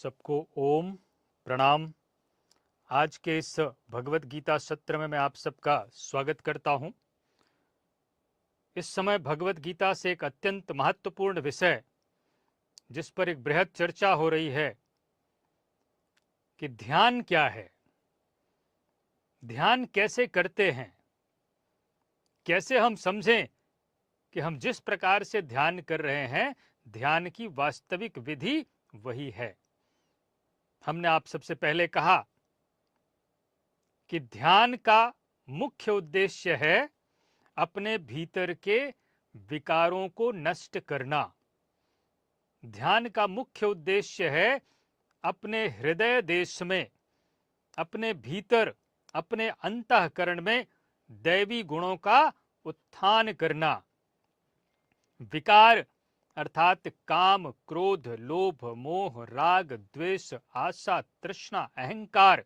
सबको ओम प्रणाम। आज के इस भगवत गीता सत्र में मैं आप सबका स्वागत करता हूं। इस समय भगवत गीता से एक अत्यंत महत्वपूर्ण विषय जिस पर एक बृहद चर्चा हो रही है कि ध्यान क्या है, ध्यान कैसे करते हैं, कैसे हम समझें कि हम जिस प्रकार से ध्यान कर रहे हैं ध्यान की वास्तविक विधि वही है। हमने आप सबसे पहले कहा कि ध्यान का मुख्य उद्देश्य है अपने भीतर के विकारों को नष्ट करना। ध्यान का मुख्य उद्देश्य है अपने हृदय देश में, अपने भीतर, अपने अंतःकरण में दैवी गुणों का उत्थान करना। विकार अर्थात काम, क्रोध, लोभ, मोह, राग, द्वेष, आशा, तृष्णा, अहंकार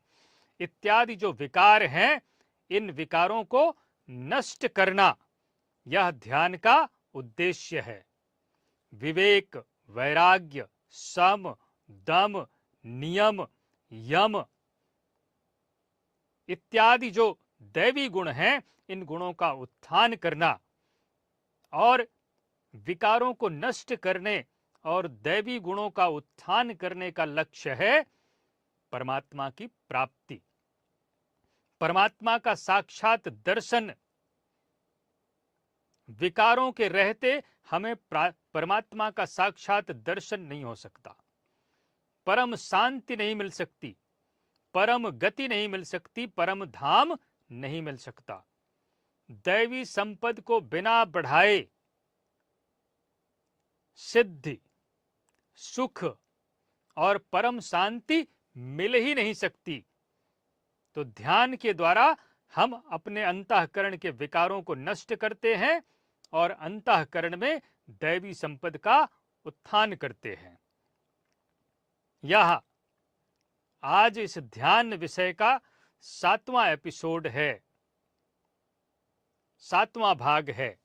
इत्यादि जो विकार हैं, इन विकारों को नष्ट करना, यह ध्यान का उद्देश्य है। विवेक, वैराग्य, सम, दम, नियम, यम इत्यादि जो दैवी गुण हैं, इन गुणों का उत्थान करना और विकारों को नष्ट करने और दैवी गुणों का उत्थान करने का लक्ष्य है परमात्मा की प्राप्ति, परमात्मा का साक्षात दर्शन। विकारों के रहते हमें परमात्मा का साक्षात दर्शन नहीं हो सकता, परम शांति नहीं मिल सकती, परम गति नहीं मिल सकती, परम धाम नहीं मिल सकता। दैवी संपद को बिना बढ़ाए सिद्धि, सुख और परम शांति मिल ही नहीं सकती। तो ध्यान के द्वारा हम अपने अंतःकरण के विकारों को नष्ट करते हैं और अंतःकरण में दैवी संपद का उत्थान करते हैं। यह आज इस ध्यान विषय का 7वां एपिसोड है, 7वां भाग है।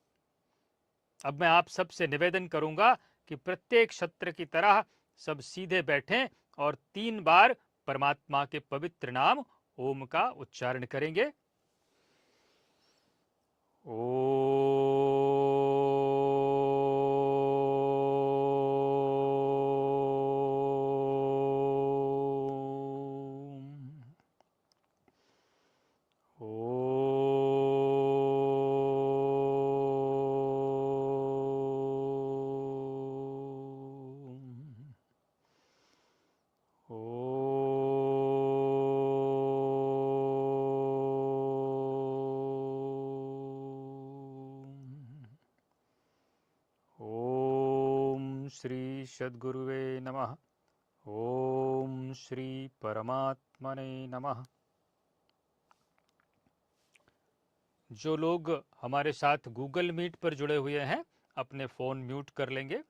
अब मैं आप सबसे निवेदन करूंगा कि प्रत्येक सत्र की तरह सब सीधे बैठें और 3 बार परमात्मा के पवित्र नाम ओम का उच्चारण करेंगे। श्री सद्गुरुवे नमः। ओम श्री परमात्मने नमः। जो लोग हमारे साथ गूगल मीट पर जुड़े हुए हैं अपने फोन म्यूट कर लेंगे।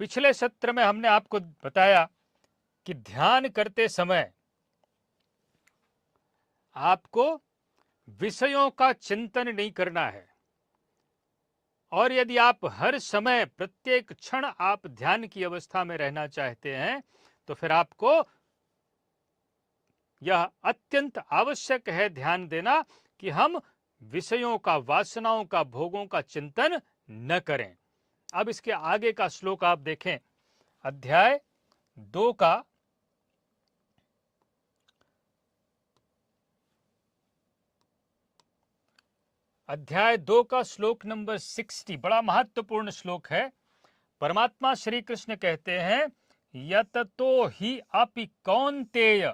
पिछले सत्र में हमने आपको बताया कि ध्यान करते समय आपको विषयों का चिंतन नहीं करना है, और यदि आप हर समय प्रत्येक क्षण आप ध्यान की अवस्था में रहना चाहते हैं तो फिर आपको यह अत्यंत आवश्यक है ध्यान देना कि हम विषयों का, वासनाओं का, भोगों का चिंतन न करें। अब इसके आगे का श्लोक आप देखें, अध्याय 2 का श्लोक नंबर 60 बड़ा महत्वपूर्ण श्लोक है। परमात्मा श्री कृष्ण कहते हैं, यततो हि अपि कौन्तेय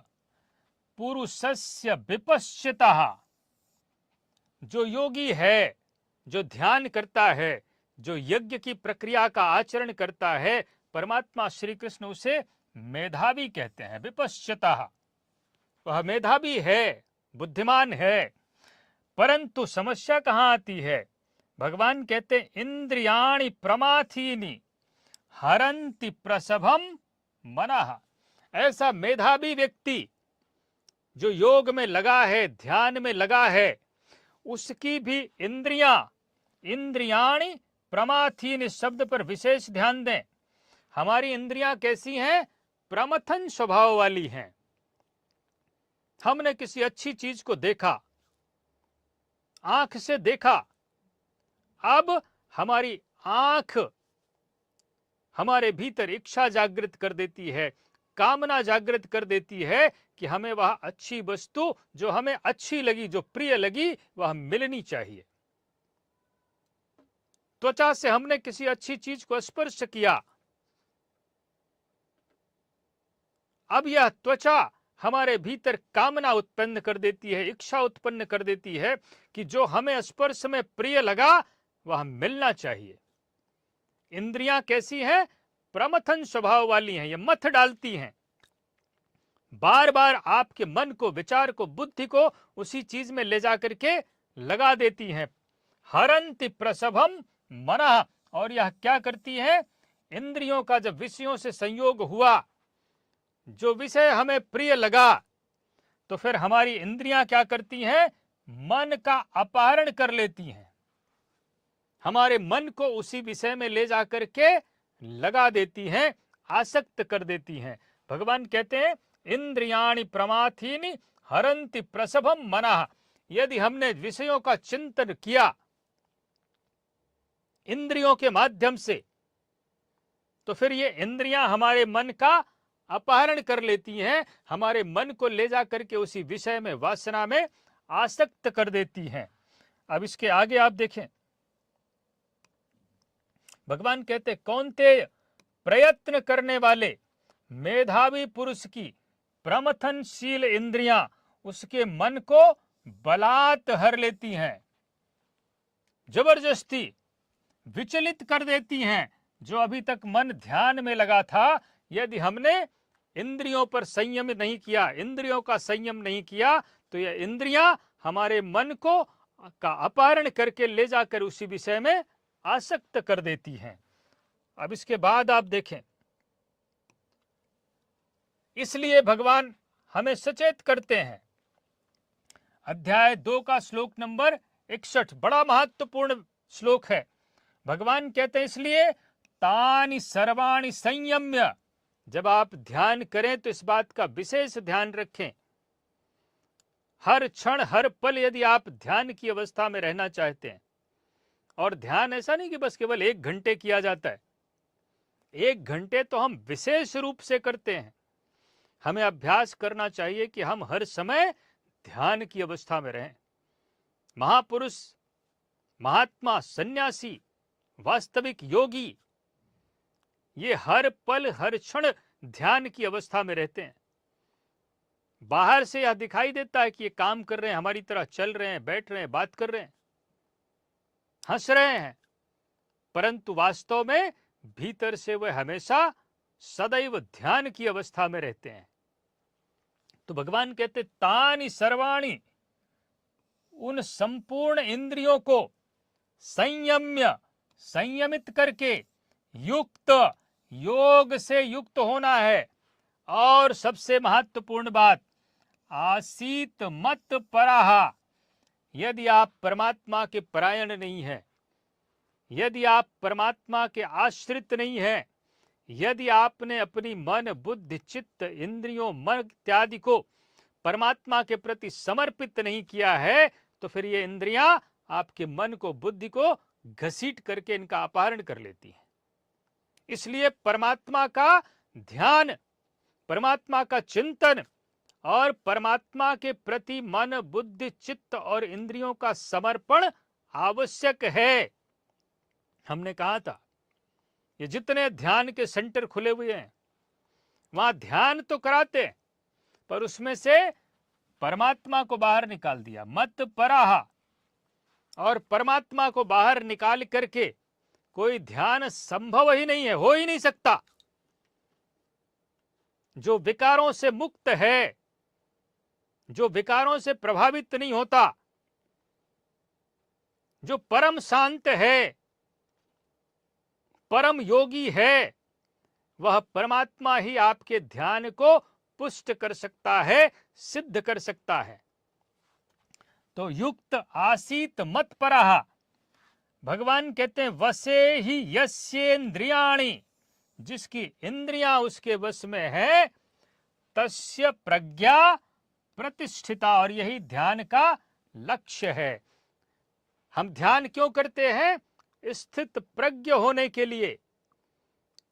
पुरुषस्य विपश्चितः। जो योगी है, जो ध्यान करता है, जो यज्ञ की प्रक्रिया का आचरण करता है, परमात्मा श्री कृष्ण उसे मेधावी कहते हैं। विपश्चितः, वह मेधावी है, बुद्धिमान है। परंतु समस्या कहां आती है? भगवान कहते हैं, इंद्रियाणि प्रमाथीनि हरन्ति प्रसभम मनः। ऐसा मेधावी व्यक्ति जो योग में लगा है, ध्यान में लगा है, उसकी भी इंद्रियां, इंद्रियाणि प्रमाथीनि शब्द पर विशेष ध्यान दें। हमारी इंद्रियां कैसी हैं? प्रमथन स्वभाव वाली हैं। हमने किसी अच्छी चीज को देखा, आंख से देखा, अब हमारी आंख हमारे भीतर इच्छा जागृत कर देती है, कामना जागृत कर देती है कि हमें वह अच्छी वस्तु जो हमें अच्छी लगी, जो प्रिय लगी, वह मिलनी चाहिए। त्वचा से हमने किसी अच्छी चीज को स्पर्श किया, अब यह त्वचा हमारे भीतर कामना उत्पन्न कर देती है, इच्छा उत्पन्न कर देती है कि जो हमें स्पर्श में प्रिय लगा वह मिलना चाहिए। इंद्रियां कैसी हैं? प्रमथन स्वभाव वाली हैं, ये मथ डालती हैं, बार बार आपके मन को, विचार को, बुद्धि को उसी चीज में ले जाकर के लगा देती हैं। हरन्ति प्रसभम मनः, और यह क्या करती है? इंद्रियों का जब विषयों से संयोग हुआ, जो विषय हमें प्रिय लगा, तो फिर हमारी इंद्रियां क्या करती हैं? मन का अपहरण कर लेती हैं, हमारे मन को उसी विषय में ले जाकर के लगा देती हैं, आसक्त कर देती हैं। भगवान कहते हैं इंद्रियाणि प्रमाथीनि हरन्ति प्रसभम मनः। यदि हमने विषयों का चिंतन किया इंद्रियों के माध्यम से, तो फिर ये इंद्रियां हमारे मन का अपहरण कर लेती हैं, हमारे मन को ले जाकर के उसी विषय में, वासना में आसक्त कर देती हैं। अब इसके आगे आप देखें, भगवान कहते कौन्तेय, प्रयत्न करने वाले मेधावी पुरुष की प्रमथनशील इंद्रियां उसके मन को बलात् हर लेती हैं, जबरदस्ती विचलित कर देती हैं। जो अभी तक मन ध्यान में लगा था, यदि हमने इंद्रियों पर संयम नहीं किया, इंद्रियों का संयम नहीं किया, तो यह इंद्रियां हमारे मन को का अपहरण करके ले जाकर उसी विषय में आसक्त कर देती हैं। अब इसके बाद आप देखें, इसलिए भगवान हमें सचेत करते हैं। अध्याय 2 का श्लोक नंबर 61 बड़ा महत्वपूर्ण श्लोक है। भगवान कहते हैं इसलिए तानि सर्वाणि संयम्य, जब आप ध्यान करें तो इस बात का विशेष ध्यान रखें। हर क्षण, हर पल यदि आप ध्यान की अवस्था में रहना चाहते हैं, और ध्यान ऐसा नहीं कि बस केवल 1 घंटे किया जाता है, 1 घंटे तो हम विशेष रूप से करते हैं। हमें अभ्यास करना चाहिए कि हम हर समय ध्यान की अवस्था में रहें। महापुरुष, महात्मा, सन्यासी, वास्तविक योगी, ये हर पल, हर क्षण ध्यान की अवस्था में रहते हैं। बाहर से यह दिखाई देता है कि ये काम कर रहे हैं, हमारी तरह चल रहे हैं, बैठ रहे हैं, बात कर रहे हैं, हंस रहे हैं, परंतु वास्तव में भीतर से वह हमेशा सदैव ध्यान की अवस्था में रहते हैं। तो भगवान कहते तानि सर्वाणि, उन संपूर्ण इंद्रियों को संयम्य, संयमित करके, युक्त, योग से युक्त होना है। और सबसे महत्वपूर्ण बात, आसीत मत पराहा, यदि आप परमात्मा के परायण नहीं है, यदि आप परमात्मा के आश्रित नहीं है, यदि आपने अपनी मन, बुद्धि, चित्त, इंद्रियों, मन इत्यादि को परमात्मा के प्रति समर्पित नहीं किया है, तो फिर ये इंद्रियां आपके मन को, बुद्धि को घसीट करके इनका अपहरण कर लेती हैं। इसलिए परमात्मा का ध्यान, परमात्मा का चिंतन और परमात्मा के प्रति मन, बुद्धि, चित्त और इंद्रियों का समर्पण आवश्यक है। हमने कहा था ये जितने ध्यान के सेंटर खुले हुए हैं, वहां ध्यान तो कराते हैं, पर उसमें से परमात्मा को बाहर निकाल दिया, मत पराहा। और परमात्मा को बाहर निकाल करके कोई ध्यान संभव ही नहीं है, हो ही नहीं सकता। जो विकारों से मुक्त है, जो विकारों से प्रभावित नहीं होता, जो परम शांत है, परम योगी है, वह परमात्मा ही आपके ध्यान को पुष्ट कर सकता है, सिद्ध कर सकता है। तो युक्त आसीत मत पराहा, भगवान कहते हैं वसे ही यस्येन्द्रियाणि, जिसकी इंद्रियां उसके वश में है, तस्य प्रज्ञा प्रतिष्ठिता। और यही ध्यान का लक्ष्य है। हम ध्यान क्यों करते हैं? स्थित प्रज्ञ होने के लिए,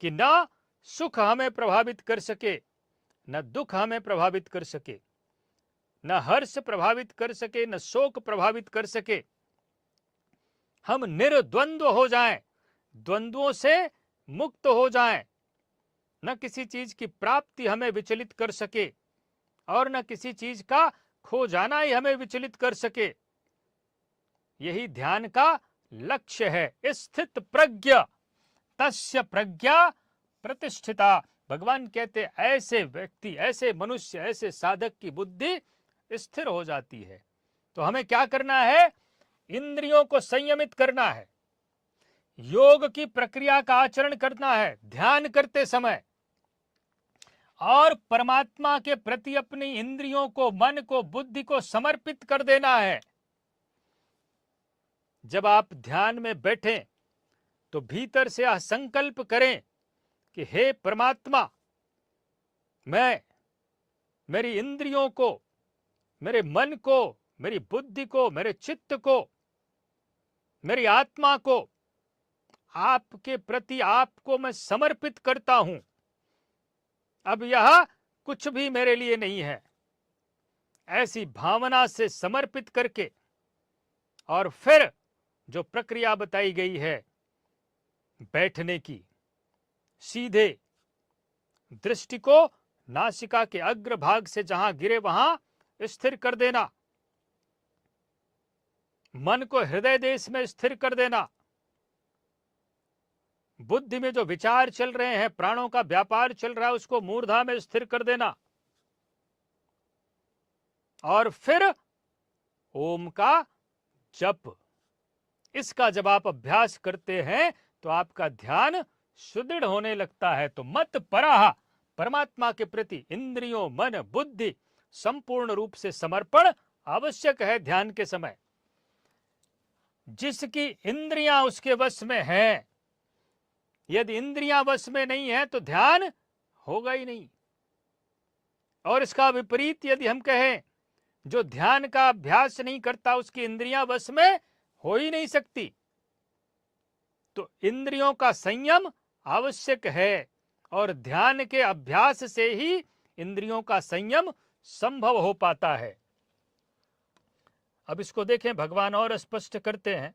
कि न सुख हमें प्रभावित कर सके, न दुख हमें प्रभावित कर सके, न हर्ष प्रभावित कर सके, न शोक प्रभावित कर सके। हम निर्द्वंद्व हो जाएं, द्वंद्वों से मुक्त हो जाएं, न किसी चीज की प्राप्ति हमें विचलित कर सके और न किसी चीज का खो जाना ही हमें विचलित कर सके। यही ध्यान का लक्ष्य है। स्थित प्रज्ञ तस्य प्रज्ञा प्रतिष्ठिता। भगवान कहते ऐसे व्यक्ति, ऐसे मनुष्य, ऐसे साधक की बुद्धि स्थिर हो जाती है। तो हमें क्या करना है? इंद्रियों को संयमित करना है, योग की प्रक्रिया का आचरण करना है ध्यान करते समय, और परमात्मा के प्रति अपनी इंद्रियों को, मन को, बुद्धि को समर्पित कर देना है। जब आप ध्यान में बैठें तो भीतर से यह संकल्प करें कि हे परमात्मा, मैं मेरी इंद्रियों को, मेरे मन को, मेरी बुद्धि को, मेरे चित्त को, मेरी आत्मा को आपके प्रति, आपको मैं समर्पित करता हूं। अब यह कुछ भी मेरे लिए नहीं है। ऐसी भावना से समर्पित करके और फिर जो प्रक्रिया बताई गई है बैठने की, सीधे दृष्टि को नासिका के अग्रभाग से जहां गिरे वहां स्थिर कर देना, मन को हृदय देश में स्थिर कर देना, बुद्धि में जो विचार चल रहे हैं, प्राणों का व्यापार चल रहा है, उसको मूर्धा में स्थिर कर देना, और फिर ओम का जप। इसका जब आप अभ्यास करते हैं तो आपका ध्यान सुदृढ़ होने लगता है। तो मत पराह, परमात्मा के प्रति इंद्रियों, मन, बुद्धि संपूर्ण रूप से समर्पण आवश्यक है ध्यान के समय। जिसकी इंद्रियां उसके वश में है, यदि इंद्रियां वश में नहीं है तो ध्यान होगा ही नहीं। और इसका विपरीत यदि हम कहें, जो ध्यान का अभ्यास नहीं करता उसकी इंद्रियां वश में हो ही नहीं सकती। तो इंद्रियों का संयम आवश्यक है, और ध्यान के अभ्यास से ही इंद्रियों का संयम संभव हो पाता है। अब इसको देखें, भगवान और स्पष्ट करते हैं।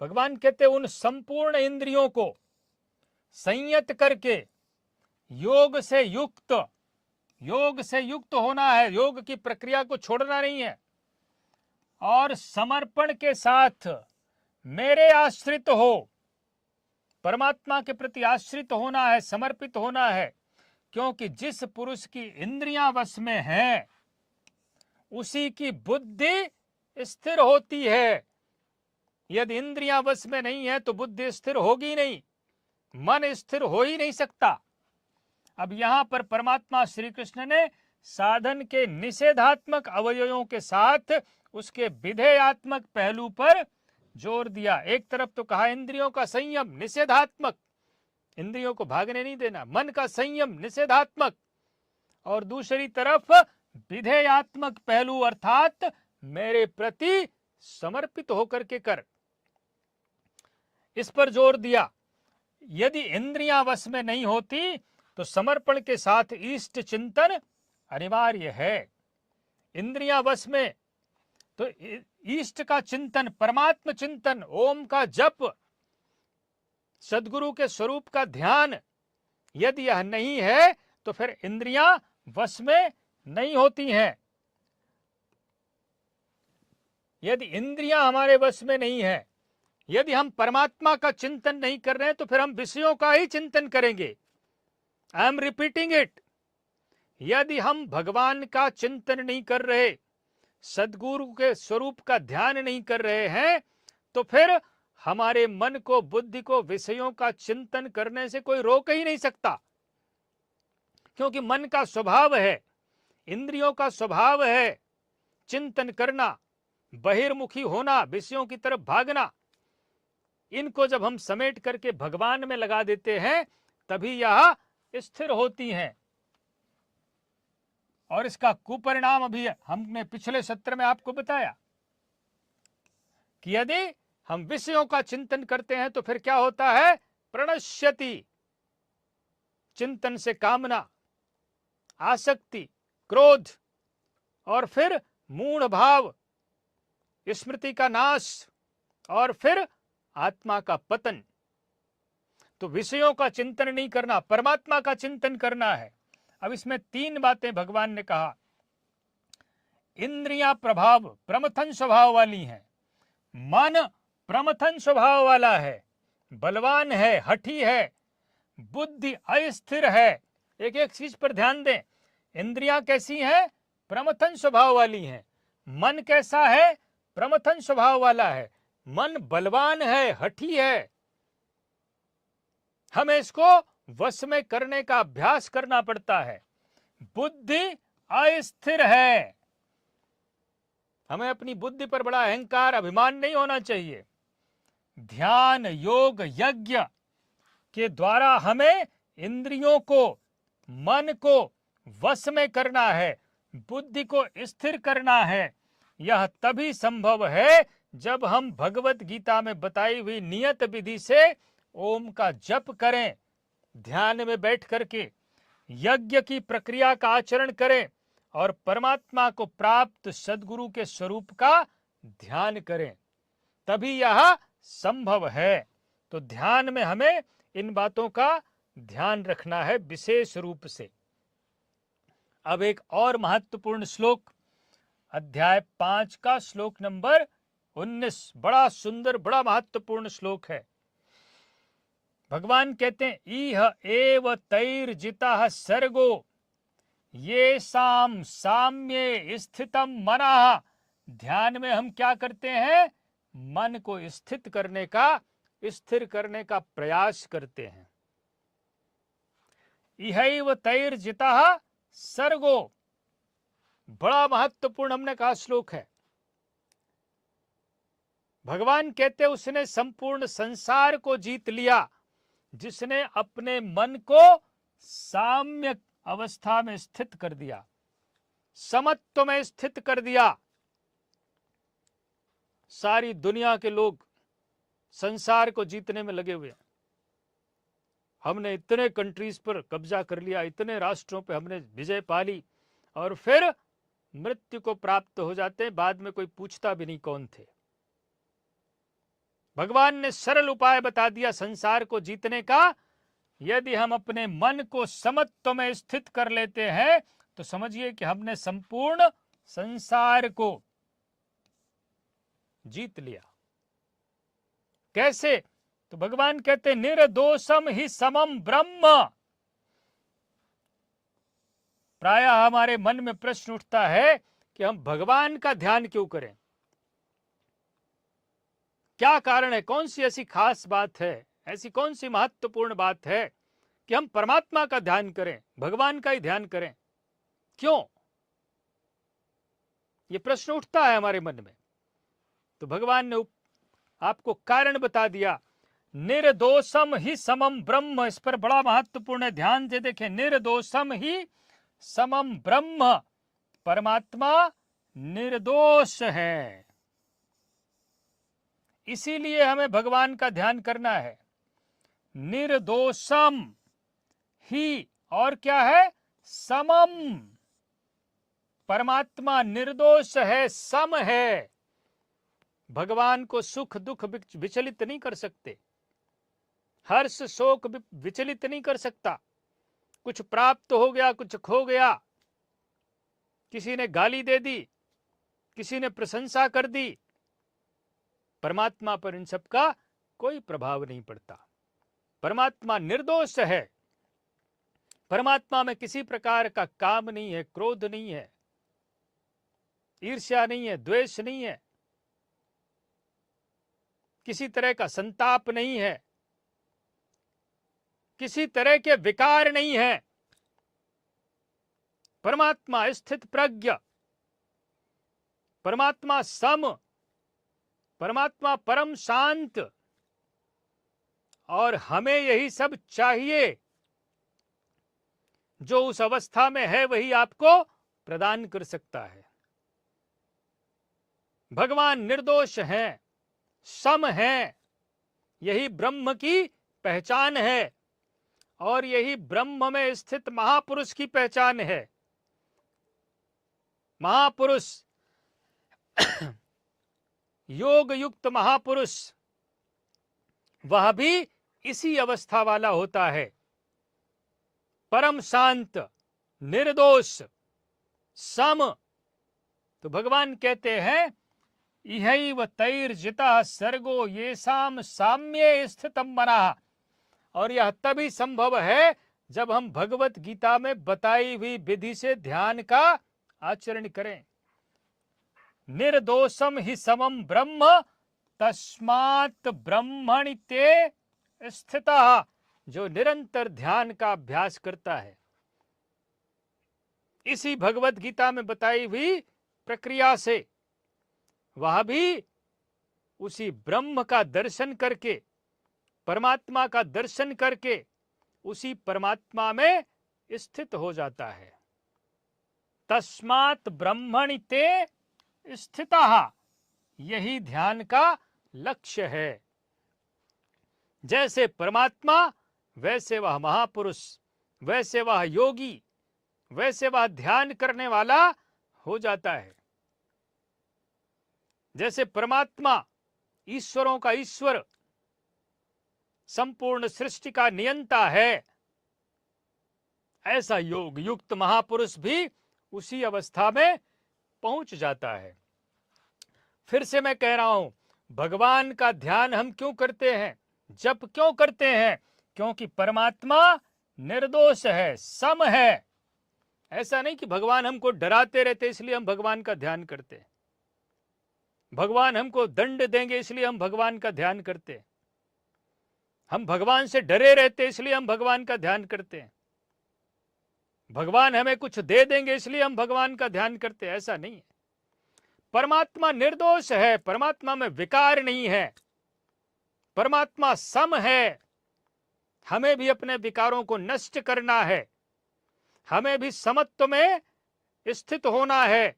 भगवान कहते उन संपूर्ण इंद्रियों को संयत करके योग से युक्त होना है, योग की प्रक्रिया को छोड़ना नहीं है, और समर्पण के साथ मेरे आश्रित हो, परमात्मा के प्रति आश्रित होना है, समर्पित होना है। क्योंकि जिस पुरुष की इंद्रियां वश में है उसी की बुद्धि स्थिर होती है। यदि इंद्रियां वश में नहीं है तो बुद्धि स्थिर होगी नहीं, मन स्थिर हो ही नहीं सकता। अब यहां पर परमात्मा श्री कृष्ण ने साधन के निषेधात्मक अवयवों के साथ उसके विधेयात्मक पहलू पर जोर दिया। एक तरफ तो कहा इंद्रियों का संयम निषेधात्मक, इंद्रियों को भागने नहीं देना, मन का संयम निषेधात्मक, और दूसरी तरफ विधेयात्मक पहलू अर्थात मेरे प्रति समर्पित होकर के कर, इस पर जोर दिया। यदि इंद्रियां वश में नहीं होती तो समर्पण के साथ इष्ट चिंतन अनिवार्य है। इंद्रियां वश में तो इष्ट का चिंतन, परमात्म चिंतन, ओम का जप, सद्गुरु के स्वरूप का ध्यान, यदि यह नहीं है तो फिर इंद्रियां वश में नहीं होती हैं। यदि इंद्रियां हमारे वश में नहीं है, यदि हम परमात्मा का चिंतन नहीं कर रहे हैं तो फिर हम विषयों का ही चिंतन करेंगे। I am repeating it. यदि हम भगवान का चिंतन नहीं कर रहे, सद्गुरु के स्वरूप का ध्यान नहीं कर रहे हैं, तो फिर हमारे मन को, बुद्धि को विषयों का चिंतन करने से कोई रोक ही नहीं सकता। क्योंकि मन का स्वभाव है, इंद्रियों का स्वभाव है चिंतन करना, बहिर्मुखी होना, विषयों की तरफ भागना, इनको जब हम समेट करके भगवान में लगा देते हैं तभी यह स्थिर होती हैं। और इसका कुपरिणाम अभी हमने पिछले सत्र में आपको बताया कि यदि हम विषयों का चिंतन करते हैं तो फिर क्या होता है? प्रणश्यति, चिंतन से कामना, आसक्ति, क्रोध, और फिर मूढ़ भाव, स्मृति का नाश, और फिर आत्मा का पतन। तो विषयों का चिंतन नहीं करना, परमात्मा का चिंतन करना है। अब इसमें 3 बातें भगवान ने कहा। इंद्रियां प्रभाव प्रमथन स्वभाव वाली हैं, मन प्रमथन स्वभाव वाला है, बलवान है, हठी है, बुद्धि अस्थिर है। एक एक चीज पर ध्यान दें। इंद्रियां कैसी हैं? प्रमथन स्वभाव वाली हैं। मन कैसा है? प्रमथन स्वभाव वाला है। मन बलवान है, हठी है। हमें इसको वश में करने का अभ्यास करना पड़ता है। बुद्धि अस्थिर है। हमें अपनी बुद्धि पर बड़ा अहंकार, अभिमान नहीं होना चाहिए। ध्यान, योग, यज्ञ के द्वारा हमें इंद्रियों को, मन को वश में करना है, बुद्धि को स्थिर करना है। यह तभी संभव है जब हम भगवत गीता में बताई हुई नियत विधि से ओम का जप करें, ध्यान में बैठ करके यज्ञ की प्रक्रिया का आचरण करें और परमात्मा को प्राप्त सद्गुरु के स्वरूप का ध्यान करें, तभी यह संभव है। तो ध्यान में हमें इन बातों का ध्यान रखना है विशेष रूप से। अब एक और महत्वपूर्ण श्लोक, अध्याय 5 का श्लोक नंबर 19, बड़ा सुंदर, बड़ा महत्वपूर्ण श्लोक है। भगवान कहते हैं, इह एव तैर्जितः सर्गो ये साम साम्ये स्थितम मनः। ध्यान में हम क्या करते हैं? मन को स्थित करने का, स्थिर करने का प्रयास करते हैं। इहैव तैर्जितः सर्गो, बड़ा महत्वपूर्ण हमने कहा श्लोक है। भगवान कहते उसने संपूर्ण संसार को जीत लिया जिसने अपने मन को साम्य अवस्था में स्थित कर दिया, समत्व में स्थित कर दिया। सारी दुनिया के लोग संसार को जीतने में लगे हुए हैं। हमने इतने कंट्रीज पर कब्जा कर लिया, इतने राष्ट्रों पे हमने विजय पा ली, और फिर मृत्यु को प्राप्त हो जाते हैं, बाद में कोई पूछता भी नहीं कौन थे। भगवान ने सरल उपाय बता दिया संसार को जीतने का। यदि हम अपने मन को समत्व में स्थित कर लेते हैं तो समझिए कि हमने संपूर्ण संसार को जीत लिया। कैसे? तो भगवान कहते निर्दोषम ही समम ब्रह्म। प्रायः हमारे मन में प्रश्न उठता है कि हम भगवान का ध्यान क्यों करें? क्या कारण है? कौन सी ऐसी खास बात है, ऐसी कौन सी महत्वपूर्ण बात है कि हम परमात्मा का ध्यान करें, भगवान का ही ध्यान करें? क्यों? यह प्रश्न उठता है हमारे मन में। तो भगवान ने आपको कारण बता दिया। निर्दोषम ही समम ब्रह्म, इस पर बड़ा महत्वपूर्ण है, ध्यान से देखें। निर्दोषम ही समम ब्रह्म, परमात्मा निर्दोष है, इसीलिए हमें भगवान का ध्यान करना है। निर्दोषम ही, और क्या है? समम, परमात्मा निर्दोष है, सम है। भगवान को सुख दुख विचलित नहीं कर सकते, हर्ष शोक विचलित नहीं कर सकता। कुछ प्राप्त हो गया, कुछ खो गया, किसी ने गाली दे दी, किसी ने प्रशंसा कर दी, परमात्मा पर इन सब का कोई प्रभाव नहीं पड़ता। परमात्मा निर्दोष है। परमात्मा में किसी प्रकार का काम नहीं है, क्रोध नहीं है, ईर्ष्या नहीं है, द्वेष नहीं है, किसी तरह का संताप नहीं है, किसी तरह के विकार नहीं है। परमात्मा स्थित प्रज्ञ, परमात्मा सम, परमात्मा परम शांत, और हमें यही सब चाहिए। जो उस अवस्था में है वही आपको प्रदान कर सकता है। भगवान निर्दोष हैं, सम हैं, यही ब्रह्म की पहचान है, और यही ब्रह्म में स्थित महापुरुष की पहचान है। महापुरुष, योग युक्त महापुरुष, वह भी इसी अवस्था वाला होता है। परम शांत, निर्दोष, सम। तो भगवान कहते हैं, इहैव तैर्जितः सर्गो येषाम साम्ये स्थितम मनः। और यह तभी संभव है जब हम भगवत गीता में बताई हुई विधि से ध्यान का आचरण करें। निर्दोषम ही समम ब्रह्म तस्मात् ब्रह्मणि ते स्थितः। जो निरंतर ध्यान का अभ्यास करता है, इसी भगवत गीता में बताई हुई प्रक्रिया से, वह भी उसी ब्रह्म का दर्शन करके, परमात्मा का दर्शन करके, उसी परमात्मा में स्थित हो जाता है। तस्मात् ब्रह्मणि ते स्थितः, यही ध्यान का लक्ष्य है। जैसे परमात्मा, वैसे वह महापुरुष, वैसे वह योगी, वैसे वह ध्यान करने वाला हो जाता है। जैसे परमात्मा ईश्वरों का ईश्वर, संपूर्ण सृष्टि का नियंता है, ऐसा योग युक्त महापुरुष भी उसी अवस्था में पहुंच जाता है। फिर से मैं कह रहा हूं, भगवान का ध्यान हम क्यों करते हैं, जप क्यों करते हैं? क्योंकि परमात्मा निर्दोष है, सम है। ऐसा नहीं कि भगवान हमको डराते रहते इसलिए हम भगवान का ध्यान करते हैं, भगवान हमको दंड देंगे इसलिए हम भगवान का ध्यान करते हैं, हम भगवान से डरे रहते इसलिए हम भगवान का ध्यान करते हैं, भगवान हमें कुछ दे देंगे इसलिए हम भगवान का ध्यान करते हैं। ऐसा नहीं है। परमात्मा निर्दोष है, परमात्मा में विकार नहीं है, परमात्मा सम है। हमें भी अपने विकारों को नष्ट करना है, हमें भी समत्व में स्थित होना है।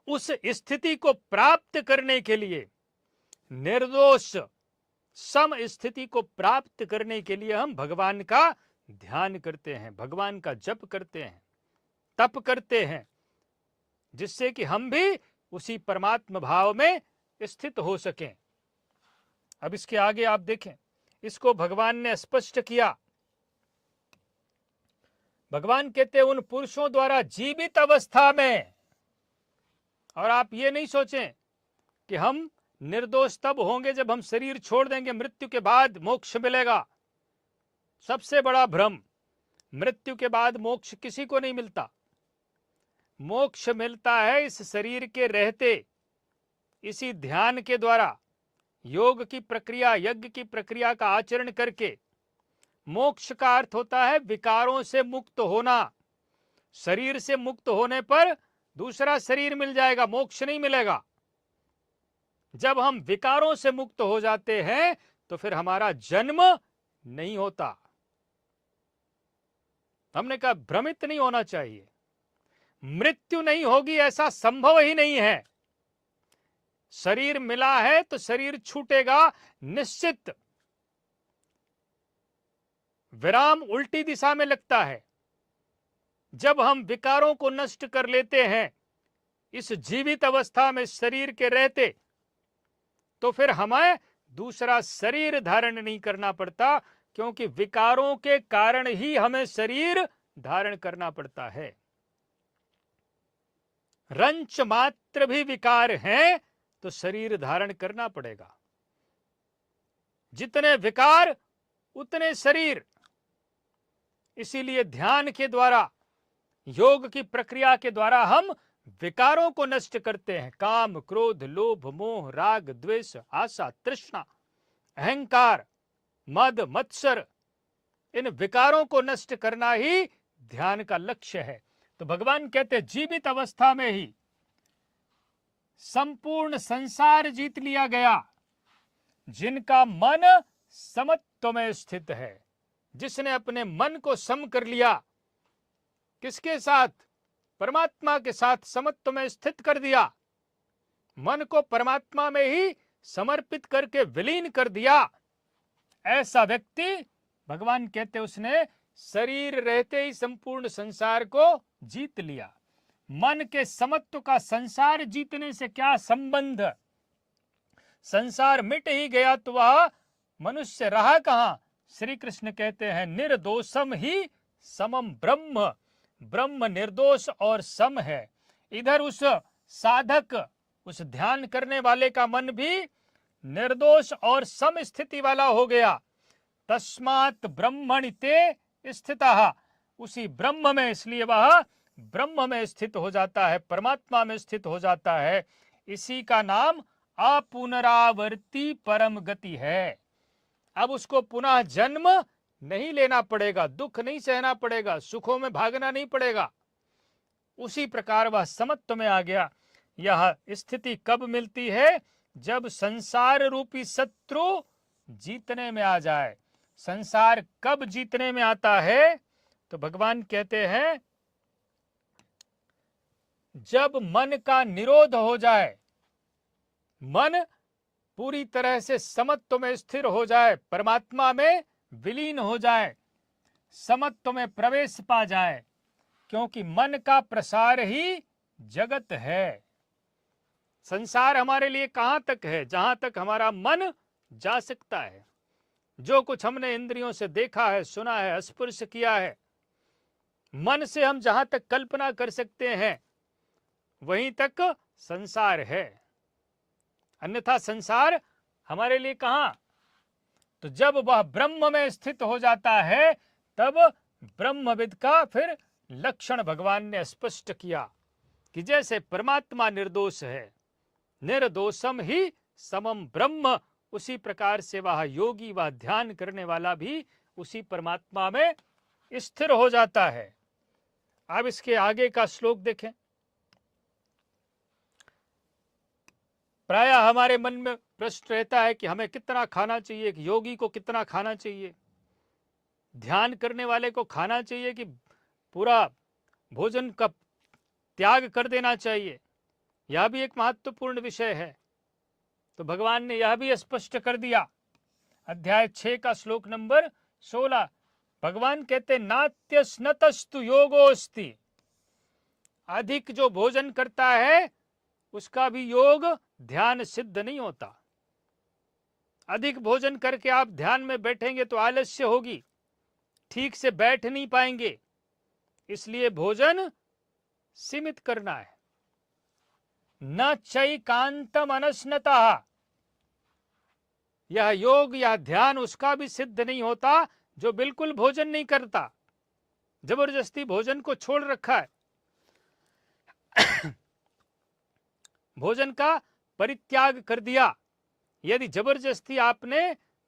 उस स्थिति को प्राप्त करने के लिए, निर्दोष सम स्थिति को प्राप्त करने के लिए हम भगवान का ध्यान करते हैं, भगवान का जप करते हैं, तप करते हैं, जिससे कि हम भी उसी परमात्म भाव में स्थित हो सकें। अब इसके आगे आप देखें, इसको भगवान ने स्पष्ट किया। भगवान कहते हैं उन पुरुषों द्वारा जीवित अवस्था में, और आप ये नहीं सोचें कि हम निर्दोष तब होंगे जब हम शरीर छोड़ देंगे, मृत्यु के बाद मोक्ष मिलेगा। सबसे बड़ा भ्रम, मृत्यु के बाद मोक्ष किसी को नहीं मिलता। मोक्ष मिलता है इस शरीर के रहते, इसी ध्यान के द्वारा, योग की प्रक्रिया, यज्ञ की प्रक्रिया का आचरण करके। मोक्ष का अर्थ होता है विकारों से मुक्त होना। शरीर से मुक्त होने पर दूसरा शरीर मिल जाएगा, मोक्ष नहीं मिलेगा। जब हम विकारों से मुक्त हो जाते हैं तो फिर हमारा जन्म नहीं होता। हमने कहा भ्रमित नहीं होना चाहिए, मृत्यु नहीं होगी ऐसा संभव ही नहीं है। शरीर मिला है तो शरीर छूटेगा निश्चित। विराम उल्टी दिशा में लगता है। जब हम विकारों को नष्ट कर लेते हैं इस जीवित अवस्था में शरीर के रहते, तो फिर हमें दूसरा शरीर धारण नहीं करना पड़ता, क्योंकि विकारों के कारण ही हमें शरीर धारण करना पड़ता है। रंच मात्र भी विकार हैं तो शरीर धारण करना पड़ेगा। जितने विकार उतने शरीर। इसीलिए ध्यान के द्वारा, योग की प्रक्रिया के द्वारा हम विकारों को नष्ट करते हैं। काम, क्रोध, लोभ, मोह, राग, द्वेष, आशा, तृष्णा, अहंकार, मद, मत्सर, इन विकारों को नष्ट करना ही ध्यान का लक्ष्य है। तो भगवान कहते जीवित अवस्था में ही संपूर्ण संसार जीत लिया गया, जिनका मन समत्व में स्थित है। जिसने अपने मन को सम कर लिया, किसके साथ? परमात्मा के साथ समत्व में स्थित कर दिया। मन को परमात्मा में ही समर्पित करके विलीन कर दिया। ऐसा व्यक्ति, भगवान कहते उसने शरीर रहते ही संपूर्ण संसार को जीत लिया। मन के समत्व का संसार जीतने से क्या संबंध? संसार मिट ही गया तो वह मनुष्य रहा कहां? श्री कृष्ण कहते हैं निर्दोषम ही समम ब्रह्म। ब्रह्म निर्दोष और सम है। इधर उस साधक, उस ध्यान करने वाले का मन भी निर्दोष और सम स्थिति वाला हो गया। तस्मात् ब्रह्मणि ते स्थितः, उसी ब्रह्म में, इसलिए वह ब्रह्म में स्थित हो जाता है, परमात्मा में स्थित हो जाता है। इसी का नाम अपुनरावर्ती परम गति है। अब उसको पुनः जन्म नहीं लेना पड़ेगा, दुख नहीं सहना पड़ेगा, सुखों में भागना नहीं पड़ेगा। उसी प्रकार वह समत्व में आ गया। यह स्थिति कब मिलती है? जब संसार रूपी शत्रु जीतने में आ जाए। संसार कब जीतने में आता है? तो भगवान कहते हैं जब मन का निरोध हो जाए, मन पूरी तरह से समत्व में स्थिर हो जाए, परमात्मा में विलीन हो जाए, समत्व में प्रवेश पा जाए। क्योंकि मन का प्रसार ही जगत है। संसार हमारे लिए कहां तक है? जहां तक हमारा मन जा सकता है। जो कुछ हमने इंद्रियों से देखा है, सुना है, स्पर्श किया है, मन से हम जहां तक कल्पना कर सकते हैं वहीं तक संसार है। अन्यथा संसार हमारे लिए कहां? तो जब वह ब्रह्म में स्थित हो जाता है तब ब्रह्मविद का फिर लक्षण भगवान ने स्पष्ट किया कि जैसे परमात्मा निर्दोष है, निर्दोषम ही समम ब्रह्म, उसी प्रकार से वह योगी, वह ध्यान करने वाला भी उसी परमात्मा में स्थिर हो जाता है। अब इसके आगे का श्लोक देखें। प्रायः हमारे मन में प्रश्न रहता है कि हमें कितना खाना चाहिए, कि योगी को कितना खाना चाहिए, ध्यान करने वाले को खाना चाहिए कि पूरा भोजन का त्याग कर देना चाहिए। यह भी एक महत्वपूर्ण विषय है। तो भगवान ने यह भी स्पष्ट कर दिया। अध्याय 6 का श्लोक नंबर 16, भगवान कहते नात्य स्नतस्तु योगोस्ति। अधिक जो भोजन करता है उसका भी योग ध्यान सिद्ध नहीं होता। अधिक भोजन करके आप ध्यान में बैठेंगे तो आलस्य होगी, ठीक से बैठ नहीं पाएंगे। इसलिए भोजन सीमित करना है। न चैकांतम अनश्नतः, यह योग या ध्यान उसका भी सिद्ध नहीं होता जो बिल्कुल भोजन नहीं करता, जबरदस्ती भोजन को छोड़ रखा है। भोजन का परित्याग कर दिया। यदि जबरदस्ती आपने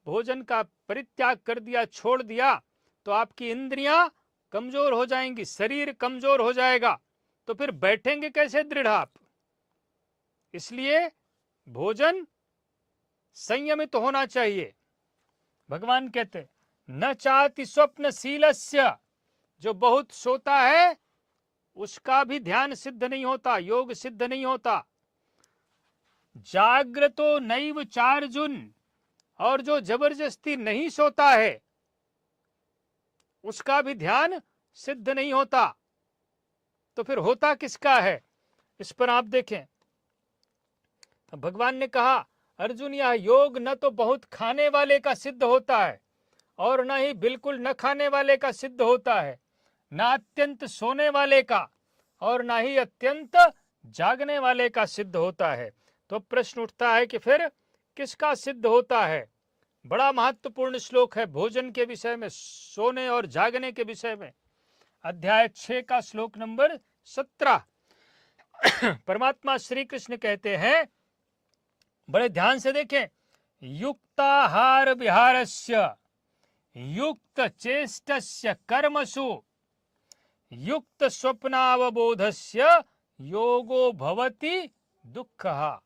भोजन का परित्याग कर दिया, छोड़ दिया, तो आपकी इंद्रियां कमजोर हो जाएंगी, शरीर कमजोर हो जाएगा, तो फिर बैठेंगे कैसे दृढ़ आप? इसलिए भोजन संयमित होना चाहिए। भगवान कहते न चाति स्वप्नशीलस्य, जो बहुत सोता है उसका भी ध्यान सिद्ध नहीं होता, योग सिद्ध नहीं होता। जाग्रतो नैव चार्जुन, और जो जबरदस्ती नहीं सोता है उसका भी ध्यान सिद्ध नहीं होता। तो फिर होता किसका है? इस पर आप देखें। भगवान ने कहा अर्जुन, यह योग न तो बहुत खाने वाले का सिद्ध होता है और न ही बिल्कुल न खाने वाले का सिद्ध होता है, न अत्यंत सोने वाले का और न ही अत्यंत जागने वाले का सिद्ध होता है। तो प्रश्न उठता है कि फिर किसका सिद्ध होता है? बड़ा महत्वपूर्ण श्लोक है भोजन के विषय में, सोने और जागने के विषय में। अध्याय 6 का श्लोक नंबर 17, परमात्मा श्री कृष्ण कहते हैं, बड़े ध्यान से देखें, युक्ताहार विहारस्य युक्त चेष्टस्य कर्मसु युक्त स्वप्नावबोधस्य योगो भवति दुःखः।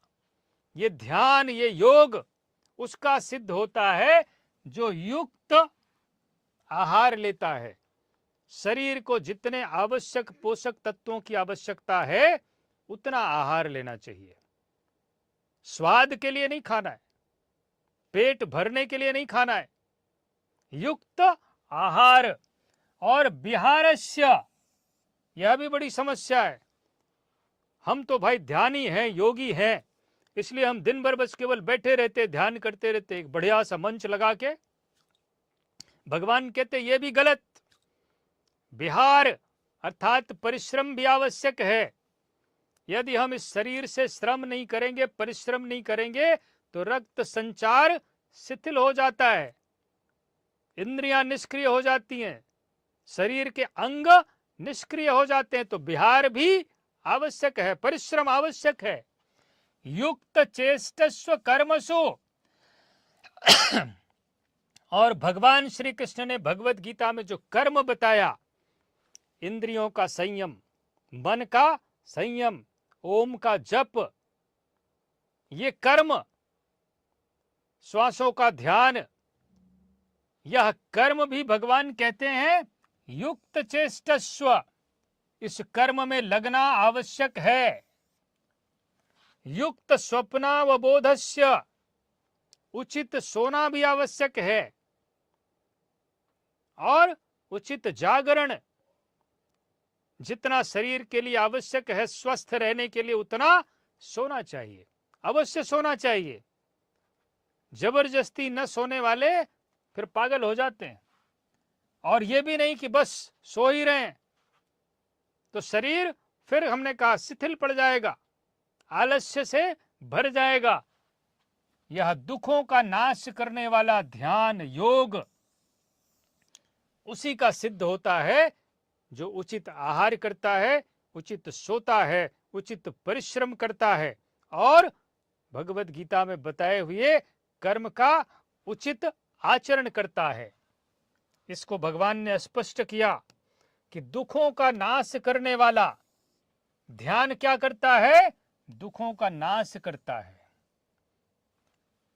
ये ध्यान, ये योग उसका सिद्ध होता है जो युक्त आहार लेता है। शरीर को जितने आवश्यक पोषक तत्वों की आवश्यकता है उतना आहार लेना चाहिए। स्वाद के लिए नहीं खाना है, पेट भरने के लिए नहीं खाना है, युक्त आहार। और विहारस्य, यह भी बड़ी समस्या है। हम तो भाई ध्यानी हैं, योगी हैं, इसलिए हम दिन भर बस केवल बैठे रहते, ध्यान करते रहते, एक बढ़िया सा मंच लगा के। भगवान कहते ये भी गलत। विहार अर्थात परिश्रम भी आवश्यक है। यदि हम इस शरीर से श्रम नहीं करेंगे, परिश्रम नहीं करेंगे, तो रक्त संचार शिथिल हो जाता है, इंद्रियां निष्क्रिय हो जाती हैं, शरीर के अंग निष्क्रिय हो जाते हैं। तो विहार भी आवश्यक है, परिश्रम आवश्यक है। युक्त चेष्टस्व कर्मसु। और भगवान श्री कृष्ण ने भगवत गीता में जो कर्म बताया, इंद्रियों का संयम, मन का संयम, ओम का जप, ये कर्म, श्वासों का ध्यान, यह कर्म भी भगवान कहते हैं युक्त चेष्टस्व। इस कर्म में लगना आवश्यक है। युक्त स्वप्नावबोधस्य, उचित सोना भी आवश्यक है, और उचित जागरण, जितना शरीर के लिए आवश्यक है स्वस्थ रहने के लिए उतना सोना चाहिए, अवश्य सोना चाहिए। जबरदस्ती न सोने वाले फिर पागल हो जाते हैं। और ये भी नहीं कि बस सो ही रहे हैं, तो शरीर फिर हमने कहा शिथिल पड़ जाएगा, आलस्य से भर जाएगा। यह दुखों का नाश करने वाला ध्यान योग उसी का सिद्ध होता है जो उचित आहार करता है, उचित सोता है, उचित परिश्रम करता है, और भगवत गीता में बताए हुए कर्म का उचित आचरण करता है। इसको भगवान ने स्पष्ट किया कि दुखों का नाश करने वाला ध्यान क्या करता है? दुखों का नाश करता है।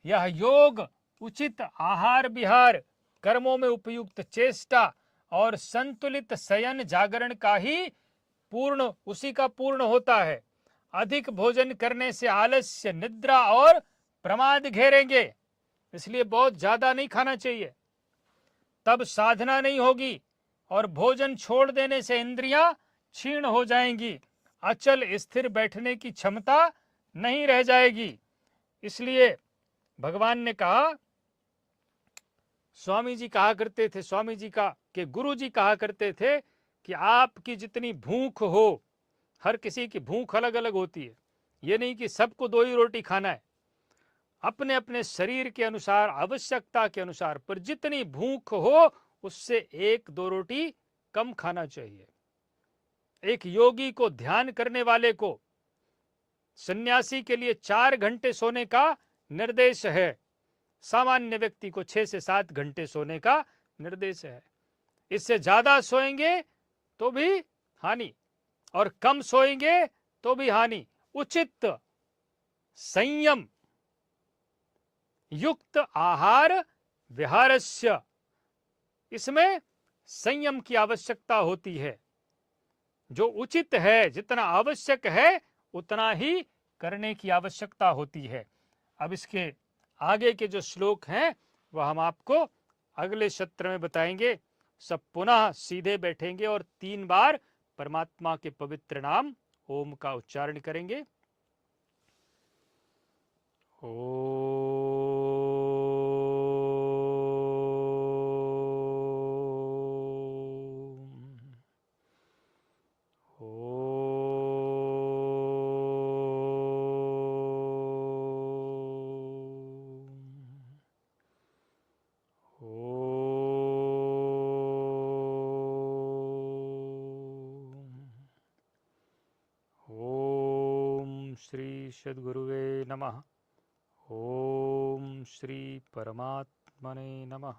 यह योग उचित आहार विहार, कर्मों में उपयुक्त चेष्टा और संतुलित शयन जागरण का ही पूर्ण, उसी का पूर्ण होता है। अधिक भोजन करने से आलस्य, निद्रा और प्रमाद घेरेंगे, इसलिए बहुत ज्यादा नहीं खाना चाहिए, तब साधना नहीं होगी। और भोजन छोड़ देने से इंद्रियां क्षीण हो जाएंगी, अचल स्थिर बैठने की क्षमता नहीं रह जाएगी। इसलिए भगवान ने कहा, स्वामी जी कहा करते थे, स्वामी जी का के गुरु जी कहा करते थे कि आपकी जितनी भूख हो, हर किसी की भूख अलग अलग होती है, ये नहीं कि सबको 2 ही रोटी खाना है, अपने अपने शरीर के अनुसार, आवश्यकता के अनुसार, पर जितनी भूख हो उससे 1-2 रोटी कम खाना चाहिए। एक योगी को, ध्यान करने वाले को, सन्यासी के लिए 4 घंटे सोने का निर्देश है, सामान्य व्यक्ति को 6 से 7 घंटे सोने का निर्देश है। इससे ज्यादा सोएंगे तो भी हानि, और कम सोएंगे तो भी हानि। उचित संयम युक्त आहार विहारस्य, इसमें संयम की आवश्यकता होती है। जो उचित है, जितना आवश्यक है उतना ही करने की आवश्यकता होती है। अब इसके आगे के जो श्लोक हैं वह हम आपको अगले सत्र में बताएंगे। सब पुनः सीधे बैठेंगे और 3 बार परमात्मा के पवित्र नाम ओम का उच्चारण करेंगे। श्री सद्गुरुवे नमः। ओम श्री परमात्मने नमः।